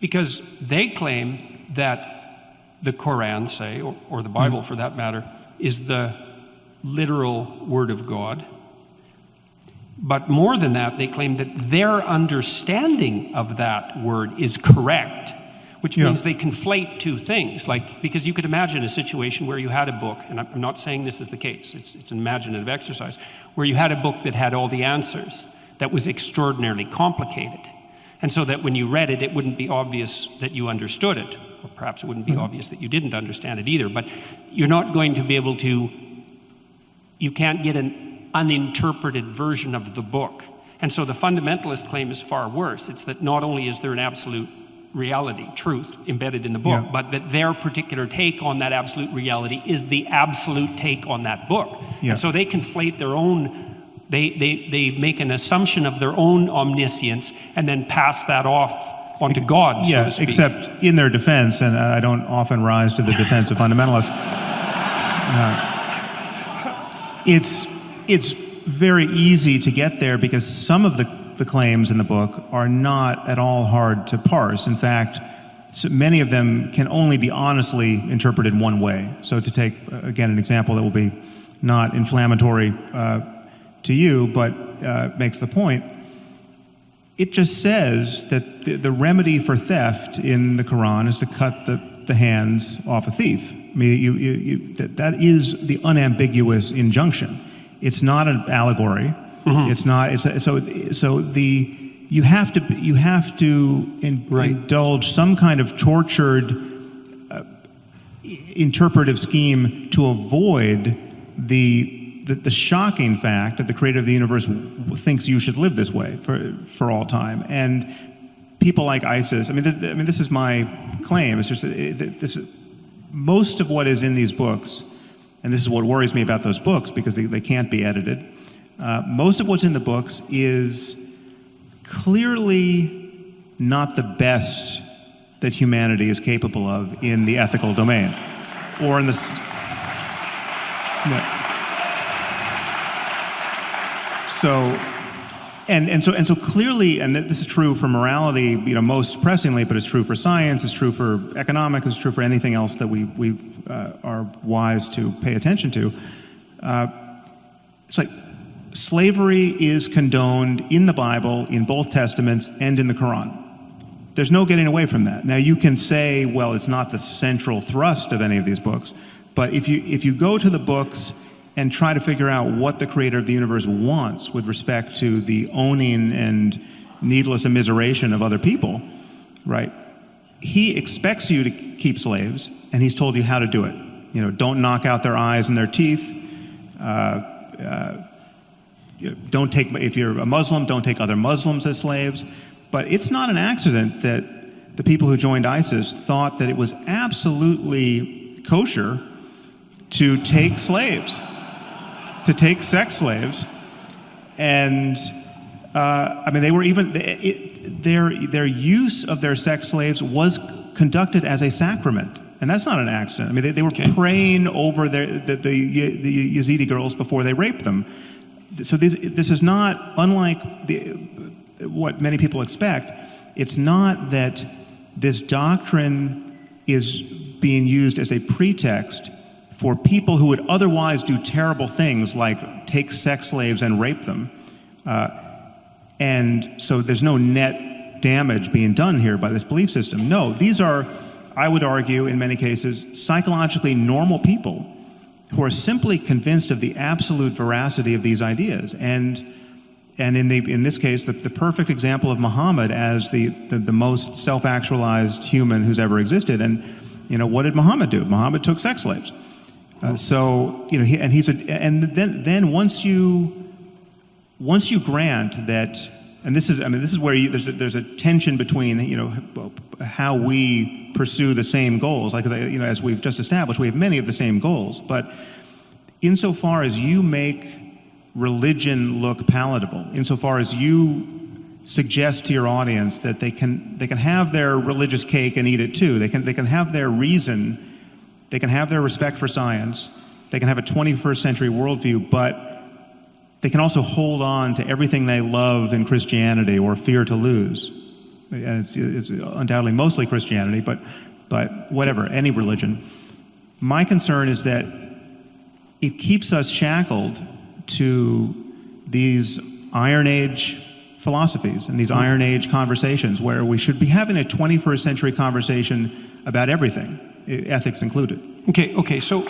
Because they claim that the Quran, say, or the Bible for that matter, is the literal word of God. But more than that, they claim that their understanding of that word is correct, which means they conflate two things. Like, because you could imagine a situation where you had a book, and I'm not saying this is the case, it's an imaginative exercise, where you had a book that had all the answers, that was extraordinarily complicated. And so that when you read it, it wouldn't be obvious that you understood it, or perhaps it wouldn't be obvious that you didn't understand it either, but you're not going to be able to, you can't get an uninterpreted version of the book. And so the fundamentalist claim is far worse. It's that not only is there an absolute reality, truth, embedded in the book, but that their particular take on that absolute reality is the absolute take on that book. And so they conflate their own, they make an assumption of their own omniscience and then pass that off onto God, so to speak. Except in their defense, and I don't often rise to the defense of fundamentalists, it's very easy to get there because some of the claims in the book are not at all hard to parse. In fact, so many of them can only be honestly interpreted one way. So to take, again, an example that will be not inflammatory to you, but makes the point, it just says that the remedy for theft in the Quran is to cut the hands off a thief. I mean, that is the unambiguous injunction. It's not an allegory. It's not. You have to indulge some kind of tortured interpretive scheme to avoid the shocking fact that the creator of the universe thinks you should live this way for all time. And people like ISIS. I mean, this is my claim. It's just most of what is in these books, and this is what worries me about those books because they can't be edited. Most of what's in the books is clearly not the best that humanity is capable of in the ethical domain, or in the. So clearly, and this is true for morality, most pressingly, but it's true for science, it's true for economics, it's true for anything else that we are wise to pay attention to. It's like slavery is condoned in the Bible, in both Testaments, and in the Quran. There's no getting away from that. Now you can say, well, it's not the central thrust of any of these books, but if you go to the books and try to figure out what the creator of the universe wants with respect to the owning and needless immiseration of other people, right? He expects you to keep slaves, and he's told you how to do it. Don't knock out their eyes and their teeth. Don't take, if you're a Muslim, don't take other Muslims as slaves. But it's not an accident that the people who joined ISIS thought that it was absolutely kosher to take slaves, to take sex slaves. And they were even, their use of their sex slaves was conducted as a sacrament. And that's not an accident. I mean, they were praying over the Yazidi girls before they raped them. So this is not, unlike what many people expect, it's not that this doctrine is being used as a pretext for people who would otherwise do terrible things like take sex slaves and rape them. And so there's no net damage being done here by this belief system. No, these are, I would argue, in many cases, psychologically normal people who are simply convinced of the absolute veracity of these ideas. And in this case, the perfect example of Muhammad as the most self-actualized human who's ever existed. And what did Muhammad do? Muhammad took sex slaves. Then once you grant that, and this is where there's a tension between how we pursue the same goals. Like as we've just established, we have many of the same goals. But insofar as you make religion look palatable, insofar as you suggest to your audience that they can have their religious cake and eat it too, they can have their reason, they can have their respect for science, they can have a 21st century worldview, but they can also hold on to everything they love in Christianity or fear to lose. and it's undoubtedly mostly Christianity, but whatever, any religion. My concern is that it keeps us shackled to these Iron Age philosophies and these Iron Age conversations where we should be having a 21st century conversation about everything, ethics included. Okay, so